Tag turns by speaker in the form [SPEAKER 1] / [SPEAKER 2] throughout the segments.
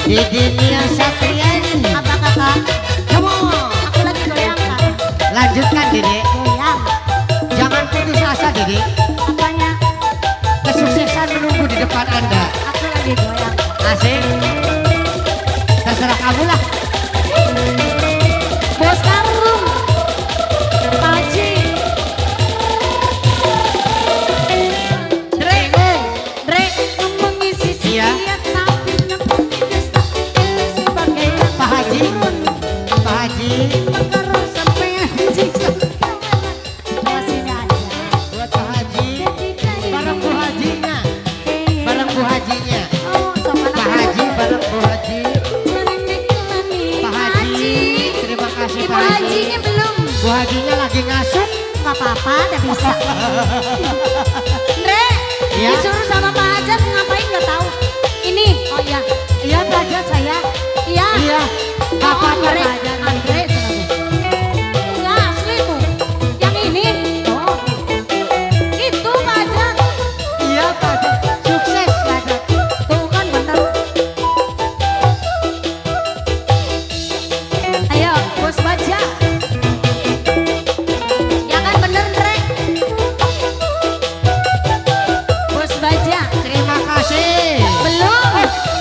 [SPEAKER 1] Didinia Satriani.
[SPEAKER 2] Apa kakak?
[SPEAKER 1] Kamu
[SPEAKER 2] Aku lagi goyang kak.
[SPEAKER 1] lanjutkan Dede.
[SPEAKER 2] Goyang.
[SPEAKER 1] Jangan putus asa Dede.
[SPEAKER 2] Apanya?
[SPEAKER 1] Kesuksesan menunggu di depan Anda.
[SPEAKER 2] Aku lagi goyang.
[SPEAKER 1] Asik. Terserah kamu lah.
[SPEAKER 2] Bos karung. Pak Haji.
[SPEAKER 1] Dre.
[SPEAKER 2] Dre mengisi
[SPEAKER 1] Iya.
[SPEAKER 2] tapi nyempit sebagai
[SPEAKER 1] Pak Haji. Pak Haji.
[SPEAKER 2] pengaruh sampai masih aja.
[SPEAKER 1] Buat Pak Haji. Bareng Bu Hajinya. Bareng Bu Hajinya.
[SPEAKER 2] Oh, sama
[SPEAKER 1] Pak Haji bareng Bu Haji. Pak Haji. Terima kasih
[SPEAKER 2] Ibu
[SPEAKER 1] Pak Haji.
[SPEAKER 2] Hajinya belum.
[SPEAKER 1] Bu Hajinya lagi ngasuh.
[SPEAKER 2] Gak apa-apa, udah bisa. Andre,
[SPEAKER 1] Iya.
[SPEAKER 2] disuruh sama Pak Hajat ngapain gak tahu. Ini, oh iya.
[SPEAKER 1] Iya Pak Hajat saya.
[SPEAKER 2] Iya.
[SPEAKER 1] Iya.
[SPEAKER 2] Oh,
[SPEAKER 1] Apa
[SPEAKER 2] Andre,
[SPEAKER 1] Pak Hajat?
[SPEAKER 2] Andre. Enggak, asli tuh. Yang ini. Oh. Itu Pak Hajat.
[SPEAKER 1] Iya Pak Hajat. Sukses Pak Hajat.
[SPEAKER 2] Tuh kan bener. Ayo, bos baca. Ya kan bener, Andre. Bos baca.
[SPEAKER 1] Terima kasih.
[SPEAKER 2] Belum.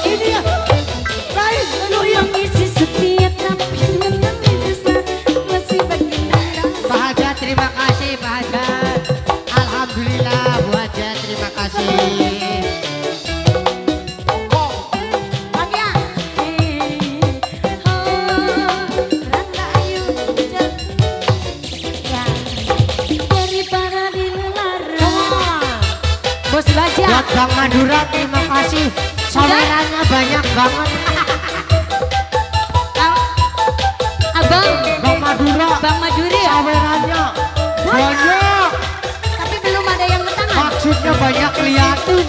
[SPEAKER 1] Ini ya. Baik.
[SPEAKER 2] Lu yang isi setiap tampilan yang bisa masih bagaimana?
[SPEAKER 1] Pak Hajat terima kasih Pak Hajat. Alhamdulillah Bu Hajat terima kasih.
[SPEAKER 2] Bagia. Rangga ayu jat. Ya. Daripada dilarang. Bos baca.
[SPEAKER 1] Buat Bang Madura terima kasih. Sawerannya banyak banget.
[SPEAKER 2] Abang.
[SPEAKER 1] Bang Madura.
[SPEAKER 2] Bang Maduri ya?
[SPEAKER 1] Sawerannya banyak.
[SPEAKER 2] Tapi belum ada yang ke tangan.
[SPEAKER 1] Maksudnya banyak liatin.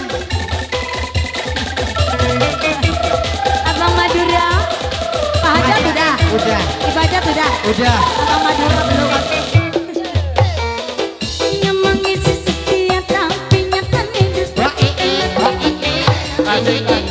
[SPEAKER 1] Udah.
[SPEAKER 2] Mama dulu belum oke. Yang mengisi setia tapi nyatanya dusta.
[SPEAKER 1] Wah,
[SPEAKER 3] Asik, asik.